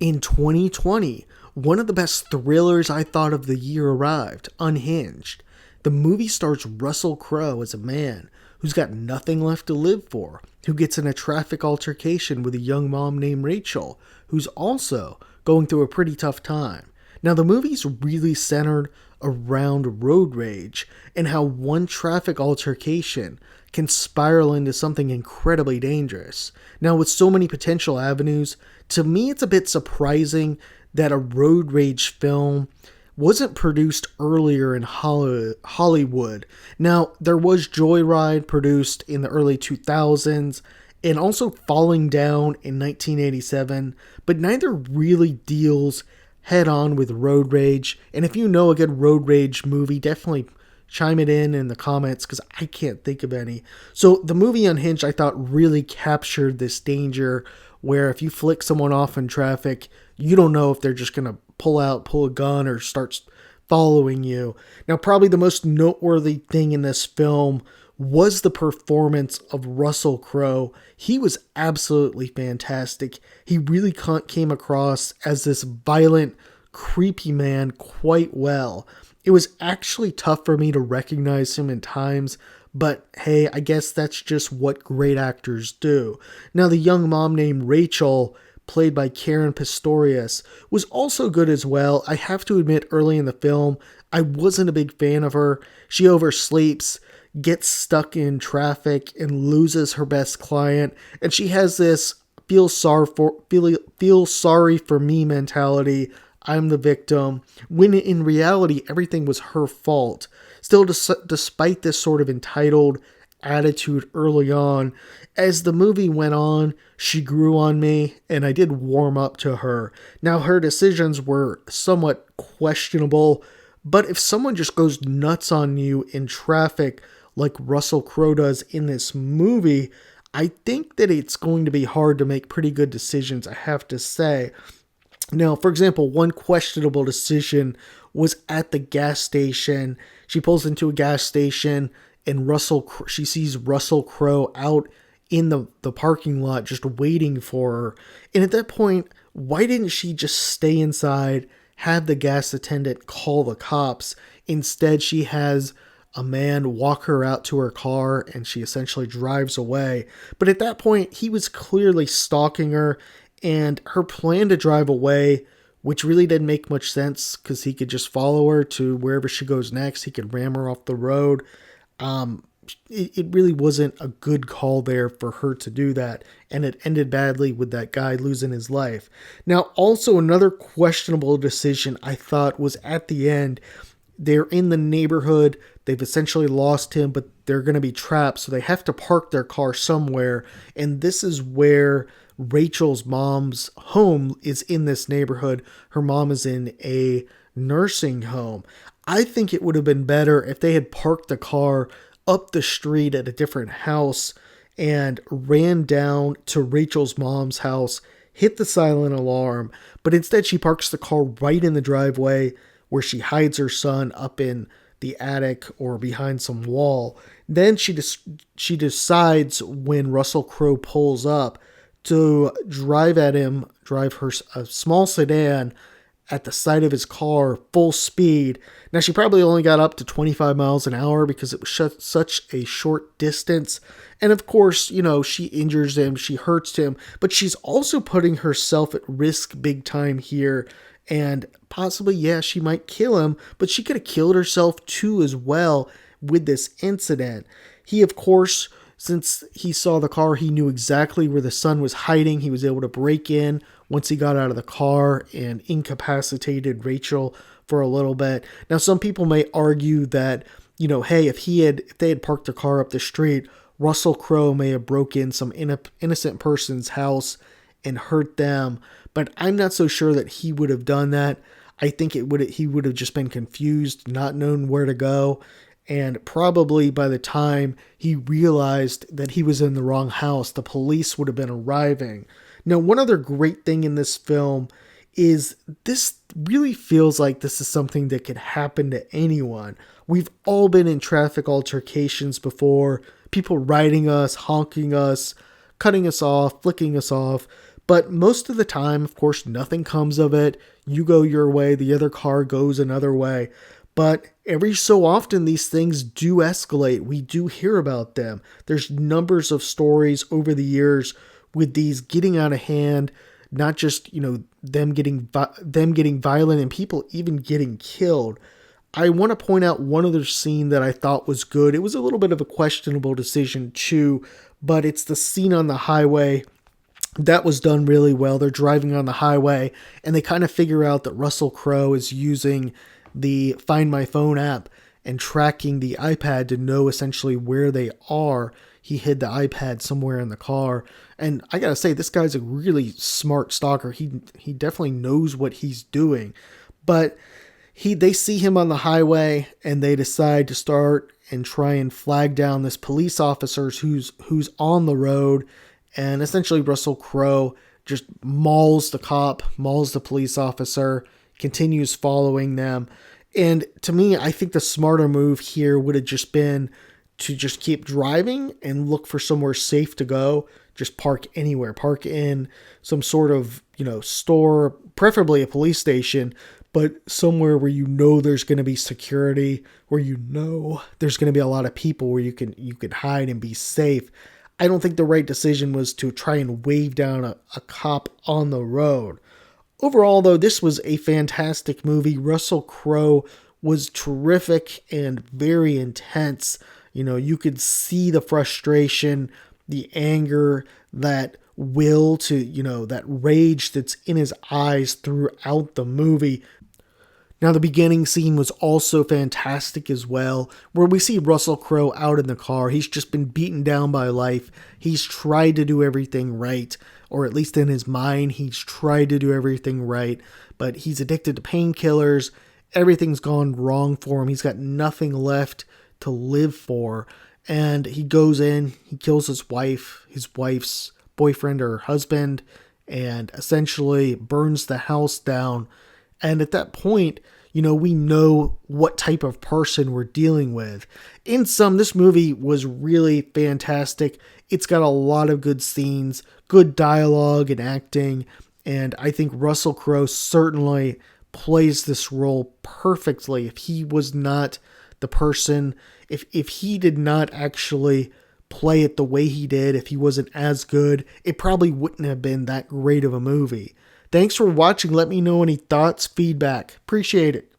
In 2020, one of the best thrillers I thought of the year arrived, Unhinged. The movie stars Russell Crowe as a man who's got nothing left to live for, who gets in a traffic altercation with a young mom named Rachel, who's also going through a pretty tough time. Now, the movie's really centered around road rage and how one traffic altercation can spiral into something incredibly dangerous. Now, with so many potential avenues, to me it's a bit surprising that a road rage film wasn't produced earlier in Hollywood. Now, there was Joyride produced in the early 2000s and also Falling Down in 1987, but neither really deals head on with road rage. And if you know a good road rage movie, definitely chime it in the comments because I can't think of any. So the movie Unhinged I thought really captured this danger where if you flick someone off in traffic, you don't know if they're just going to pull a gun or start following you. Now, probably the most noteworthy thing in this film was the performance of Russell Crowe. He was absolutely fantastic. He really came across as this violent, creepy man quite well. It was actually tough for me to recognize him in times, but hey, I guess that's just what great actors do. Now, the young mom named Rachel, played by Karen Pistorius, was also good as well. I have to admit, early in the film, I wasn't a big fan of her. She oversleeps, gets stuck in traffic, and loses her best client. And she has this feel sorry for me mentality. I'm the victim, when in reality, everything was her fault. Still, despite this sort of entitled attitude early on, as the movie went on, she grew on me, and I did warm up to her. Now, her decisions were somewhat questionable, but if someone just goes nuts on you in traffic, like Russell Crowe does in this movie, I think that it's going to be hard to make pretty good decisions, I have to say. Now, for example, one questionable decision was at the gas station. She pulls into a gas station and she sees Russell Crowe out in the parking lot just waiting for her. And at that point, why didn't she just stay inside, have the gas attendant call the cops? Instead, she has a man walk her out to her car and she essentially drives away. But at that point, he was clearly stalking her, and her plan to drive away, which really didn't make much sense because he could just follow her to wherever she goes next. He could ram her off the road. It really wasn't a good call there for her to do that, and it ended badly with that guy losing his life. Now, also another questionable decision I thought was at the end. They're in the neighborhood. They've essentially lost him, but they're going to be trapped, so they have to park their car somewhere, and this is where Rachel's mom's home is, in this neighborhood. Her mom is in a nursing home. I think it would have been better if they had parked the car up the street at a different house and ran down to Rachel's mom's house, hit the silent alarm, but instead she parks the car right in the driveway where she hides her son up in the attic or behind some wall. Then she decides when Russell Crowe pulls up to drive a small sedan at the side of his car, full speed. Now, she probably only got up to 25 miles an hour because it was such a short distance. And of course, she injures him, she hurts him, but she's also putting herself at risk big time here. And possibly, yeah, she might kill him, but she could have killed herself too as well with this incident. He, of course, since he saw the car, he knew exactly where the son was hiding. He was able to break in once he got out of the car and incapacitated Rachel for a little bit. Now, some people may argue that, hey, if they had parked their car up the street, Russell Crowe may have broke in some innocent person's house and hurt them. But I'm not so sure that he would have done that. I think he would have just been confused, not known where to go. And probably by the time he realized that he was in the wrong house, the police would have been arriving. Now, one other great thing in this film is this really feels like this is something that could happen to anyone. We've all been in traffic altercations before, people riding us, honking us, cutting us off, flicking us off. But most of the time, of course, nothing comes of it. You go your way, the other car goes another way. But every so often, these things do escalate. We do hear about them. There's numbers of stories over the years with these getting out of hand, not just, them getting violent and people even getting killed. I want to point out one other scene that I thought was good. It was a little bit of a questionable decision too, but it's the scene on the highway. That was done really well. They're driving on the highway and they kind of figure out that Russell Crowe is using the Find My Phone app and tracking the iPad to know essentially where they are. He hid the iPad somewhere in the car. And I gotta say, this guy's a really smart stalker. He definitely knows what he's doing. But they see him on the highway and they decide to start and try and flag down this police officer who's on the road. And essentially Russell Crowe just mauls the police officer, continues following them. And to me, I think the smarter move here would have just been to just keep driving and look for somewhere safe to go. Just park anywhere, park in some sort of, store, preferably a police station, but somewhere where there's going to be security, where there's going to be a lot of people where you can hide and be safe. I don't think the right decision was to try and wave down a cop on the road. Overall, though, this was a fantastic movie. Russell Crowe was terrific and very intense. You could see the frustration, the anger, that will to, that rage that's in his eyes throughout the movie. Now, the beginning scene was also fantastic as well, where we see Russell Crowe out in the car. He's just been beaten down by life. He's tried to do everything right, or at least in his mind, he's tried to do everything right, but he's addicted to painkillers. Everything's gone wrong for him. He's got nothing left to live for. And he goes in, he kills his wife's boyfriend or husband, and essentially burns the house down. And at that point, we know what type of person we're dealing with. In sum, this movie was really fantastic. It's got a lot of good scenes, good dialogue and acting, and I think Russell Crowe certainly plays this role perfectly. If he was not the person, if he did not actually play it the way he did, if he wasn't as good, it probably wouldn't have been that great of a movie. Thanks for watching. Let me know any thoughts, feedback. Appreciate it.